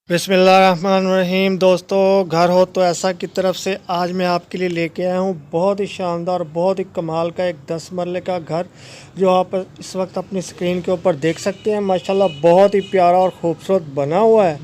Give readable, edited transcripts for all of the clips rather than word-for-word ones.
बिस्मिल्लाहिर्रहमानिर्रहीम। दोस्तों, घर हो तो ऐसा की तरफ से आज मैं आपके लिए लेके आया हूँ बहुत ही शानदार, बहुत ही कमाल का एक 10 मरले का घर जो आप इस वक्त अपनी स्क्रीन के ऊपर देख सकते हैं। माशाल्लाह बहुत ही प्यारा और ख़ूबसूरत बना हुआ है।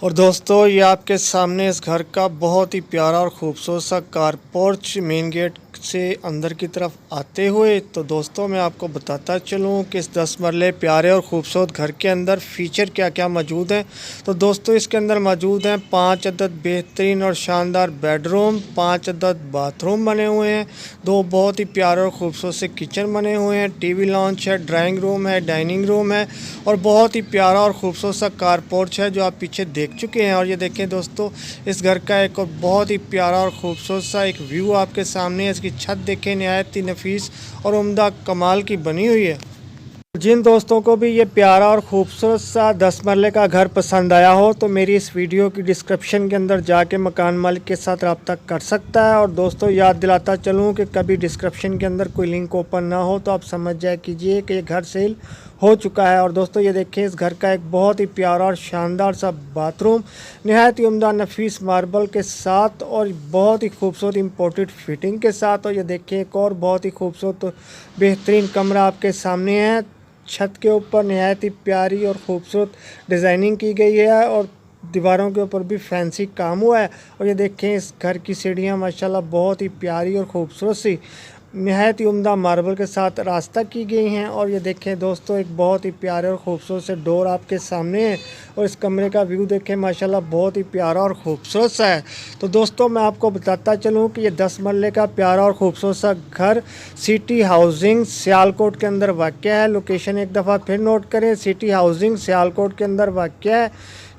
और दोस्तों, ये आपके सामने इस घर का बहुत ही प्यारा और ख़ूबसूरत सा कार पोर्च मेन गेट से अंदर की तरफ आते हुए। तो दोस्तों, मैं आपको बताता चलूँ कि इस 10 मरले प्यारे और ख़ूबसूरत घर के अंदर फ़ीचर क्या क्या मौजूद हैं। तो दोस्तों, इसके अंदर मौजूद हैं 5 अदद बेहतरीन और शानदार बेडरूम, 5 अदद बाथरूम बने हुए हैं, 2 बहुत ही प्यारे और ख़ूबसूरत से किचन बने हुए हैं, टीवी लॉन्च है, ड्राइंग रूम है, डाइनिंग रूम है और बहुत ही प्यारा और ख़ूबसूरत सा कार पोर्च है जो आप पीछे देख चुके हैं। और ये देखें दोस्तों, इस घर का एक और बहुत ही प्यारा और ख़ूबसूरत सा एक व्यू आपके सामने है। इसकी छत देखें, नहायत ही नफीस और उम्दा कमाल की बनी हुई है। जिन दोस्तों को भी ये प्यारा और ख़ूबसूरत सा 10 मरले का घर पसंद आया हो तो मेरी इस वीडियो की डिस्क्रिप्शन के अंदर जाके मकान मालिक के साथ रब्ता कर सकता है। और दोस्तों, याद दिलाता चलूँ कि कभी डिस्क्रिप्शन के अंदर कोई लिंक ओपन ना हो तो आप समझ जाए कीजिए कि ये घर सेल हो चुका है। और दोस्तों, ये देखिए, इस घर का एक बहुत ही प्यारा और शानदार सा बाथरूम नहायत ही उम्दा नफीस मार्बल के साथ और बहुत ही खूबसूरत इम्पोर्टेड फिटिंग के साथ। और ये देखिए, एक और बहुत ही खूबसूरत बेहतरीन कमरा आपके सामने है। छत के ऊपर नहायत ही प्यारी और ख़ूबसूरत डिज़ाइनिंग की गई है और दीवारों के ऊपर भी फैंसी काम हुआ है। और ये देखें, इस घर की सीढ़ियाँ माशाल्लाह बहुत ही प्यारी और ख़ूबसूरत सी नहायत ही उम्दा मार्बल के साथ रास्ता की गई हैं। और ये देखें दोस्तों, एक बहुत ही प्यारे और ख़ूबसूरत से डोर आपके सामने है और इस कमरे का व्यू देखें, माशाल्लाह बहुत ही प्यारा और ख़ूबसूरत सा है। तो दोस्तों, मैं आपको बताता चलूँ कि ये 10 मरले का प्यारा और ख़ूबसूरत सा घर सिटी हाउसिंग सियालकोट के अंदर वाक़या है। लोकेशन एक दफ़ा फिर नोट करें, सिटी हाउसिंग सियालकोट के अंदर वाक़या है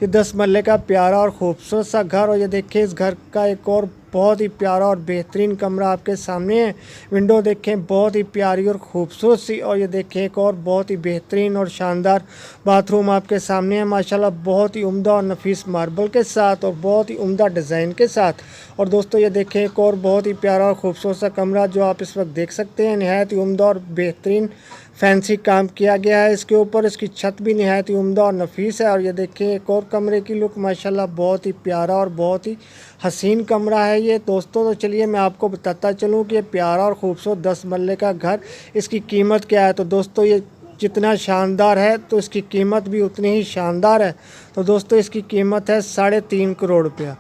ये 10 मरले का प्यारा और ख़ूबसूरत सा घर। और ये देखिए, इस घर का एक और बहुत ही प्यारा और बेहतरीन कमरा आपके सामने है। विंडो देखें, बहुत ही प्यारी और ख़ूबसूरत सी। और ये देखें, एक और बहुत ही बेहतरीन और शानदार बाथरूम आपके सामने है, माशाल्लाह बहुत ही उम्दा और नफीस मार्बल के साथ और बहुत ही उम्दा डिज़ाइन के साथ। और दोस्तों, ये देखें, एक और बहुत ही प्यारा और ख़ूबसूरत सा कमरा जो आप इस वक्त देख सकते हैं। नहायत ही उम्दा और बेहतरीन फैंसी काम किया गया है इसके ऊपर। इसकी छत भी नहायत ही उम्दा और नफीस है। और ये देखिए, एक और कमरे की लुक माशाल्लाह बहुत ही प्यारा और बहुत ही हसीन कमरा है ये दोस्तों। तो चलिए मैं आपको बताता चलूँ कि ये प्यारा और ख़ूबसूरत 10 मरले का घर, इसकी कीमत क्या है। तो दोस्तों, ये जितना शानदार है तो इसकी कीमत भी उतनी ही शानदार है। तो दोस्तों, इसकी कीमत है 3.5 करोड़ रुपया।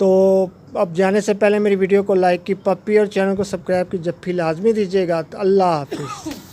तो अब जाने से पहले मेरी वीडियो को लाइक की पप्पी और चैनल को सब्सक्राइब की जप्फी लाजमी दीजिएगा। तो अल्लाह हाफिज़।